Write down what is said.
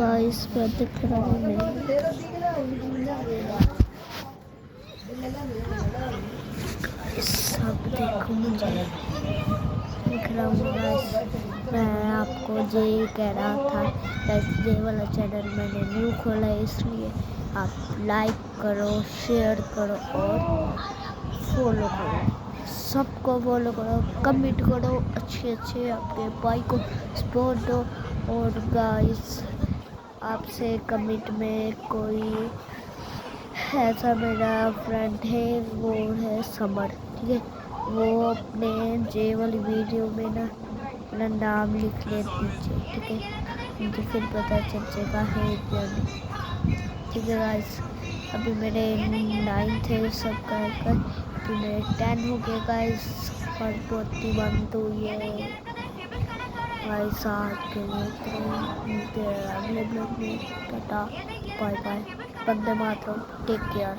Guys मैं दिख रहा हूँ सब देखो मुझे दिख रहा हूँ गाइस। मैं आपको ये कह रहा था गाइस, ये वाला चैनल मैंने न्यू खोला है, इसलिए आप लाइक करो, शेयर करो और फॉलो करो। सबको फॉलो करो, कमेंट करो, अच्छे आपके भाई को सपोर्ट दो। और गाइस आपसे कमेंट में कोई ऐसा मेरा फ्रेंड है, वो है समर, ठीक है। वो अपने जे वाली वीडियो में ना अपना नाम लिख ले नीचे, ठीक है, मुझे फिर पता चल जाएगा है या नहीं, ठीक है गाइस। अभी मेरे 9 थे सब्सक्राइबर, अभी मेरे 10 हो गए गाइस और बहुत ही बंद हुई है गाइस। आज के लिए अगले ब्लॉग में tata bye bye, Vande Mataram, take care.